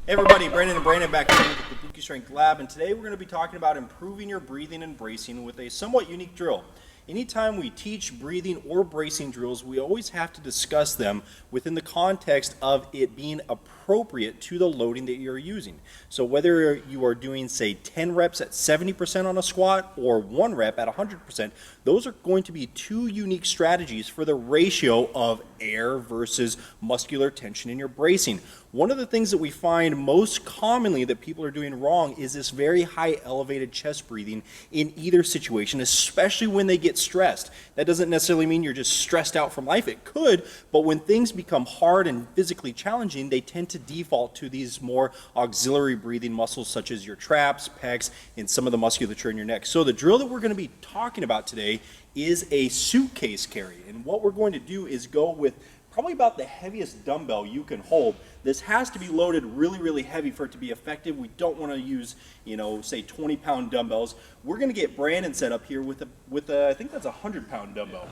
Hey everybody, Brandon and Brandon back here with the Kabuki Strength Lab, and today we're going to be talking about improving your breathing and bracing with a somewhat unique drill. Anytime we teach breathing or bracing drills, we always have to discuss them within the context of it being appropriate to the loading that you're using. So whether you are doing, say, 10 reps at 70% on a squat or 1 rep at 100%, those are going to be two unique strategies for the ratio of air versus muscular tension in your bracing. One of the things that we find most commonly that people are doing wrong is this very high elevated chest breathing in either situation, especially when they get stressed. That doesn't necessarily mean you're just stressed out from life. It could, but when things become hard and physically challenging, they tend to default to these more auxiliary breathing muscles such as your traps, pecs, and some of the musculature in your neck. So the drill that we're going to be talking about today is a suitcase carry. And what we're going to do is go with probably about the heaviest dumbbell you can hold. This has to be loaded really, really heavy for it to be effective. We don't want to use, say 20-pound dumbbells. We're going to get Brandon set up here with a I think that's a 100-pound dumbbell.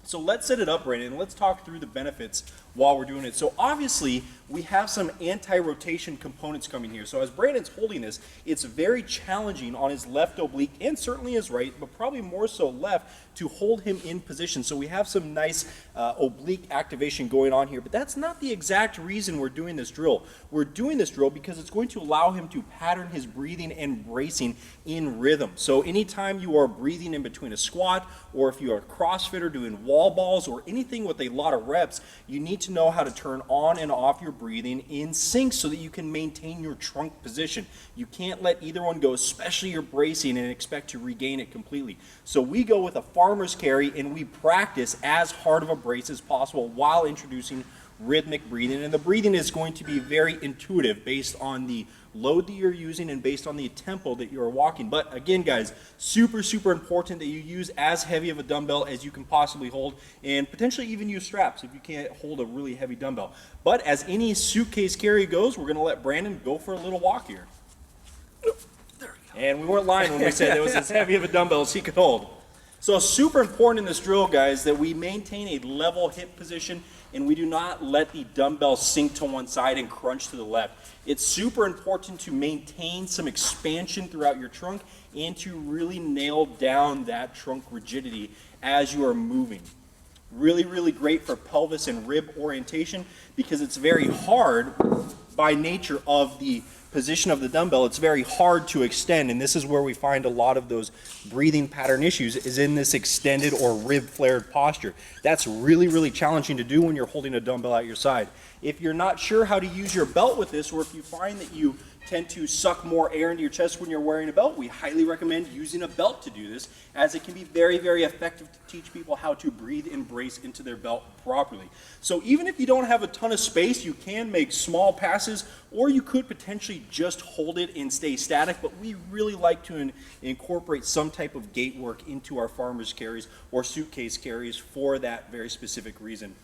So let's set it up, Brandon, and let's talk through the benefits while we're doing it. So obviously, we have some anti-rotation components coming here. So as Brandon's holding this, it's very challenging on his left oblique and certainly his right, but probably more so left, to hold him in position. So we have some nice oblique activation going on here, but that's not the exact reason we're doing this drill. We're doing this drill because it's going to allow him to pattern his breathing and bracing in rhythm. So anytime you are breathing in between a squat, or if you're a CrossFitter doing wall balls or anything with a lot of reps, you need to know how to turn on and off your breathing in sync so that you can maintain your trunk position. You can't let either one go, especially your bracing, and expect to regain it completely. So we go with a farmer's carry and we practice as hard of a brace as possible while introducing rhythmic breathing. And the breathing is going to be very intuitive based on the load that you're using and based on the tempo that you're walking. But again, guys, super, super important that you use as heavy of a dumbbell as you can possibly hold, and potentially even use straps if you can't hold a really heavy dumbbell. But as any suitcase carry goes, we're going to let Brandon go for a little walk here. And we weren't lying when we said it was as heavy of a dumbbell as he could hold. So super important in this drill, guys, that we maintain a level hip position and we do not let the dumbbell sink to one side and crunch to the left. It's super important to maintain some expansion throughout your trunk and to really nail down that trunk rigidity as you are moving. Really, really great for pelvis and rib orientation because it's very hard by nature of the position of the dumbbell. It's very hard to extend, and this is where we find a lot of those breathing pattern issues, is in this extended or rib flared posture. That's really, really challenging to do when you're holding a dumbbell at your side. If you're not sure how to use your belt with this, or if you find that you tend to suck more air into your chest when you're wearing a belt, we highly recommend using a belt to do this, as it can be very, very effective to teach people how to breathe and brace into their belt properly. So even if you don't have a ton of space, you can make small passes, or you could potentially just hold it and stay static, but we really like to incorporate some type of gait work into our farmer's carries or suitcase carries for that very specific reason.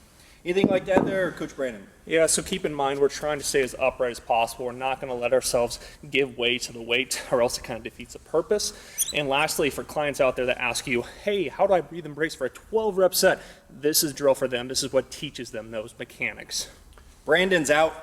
Anything like that there, Coach Brandon? Yeah, so keep in mind we're trying to stay as upright as possible. We're not going to let ourselves give way to the weight, or else it kind of defeats the purpose. And lastly, for clients out there that ask you, hey, how do I breathe and brace for a 12-rep set? This is drill for them. This is what teaches them those mechanics. Brandon's out.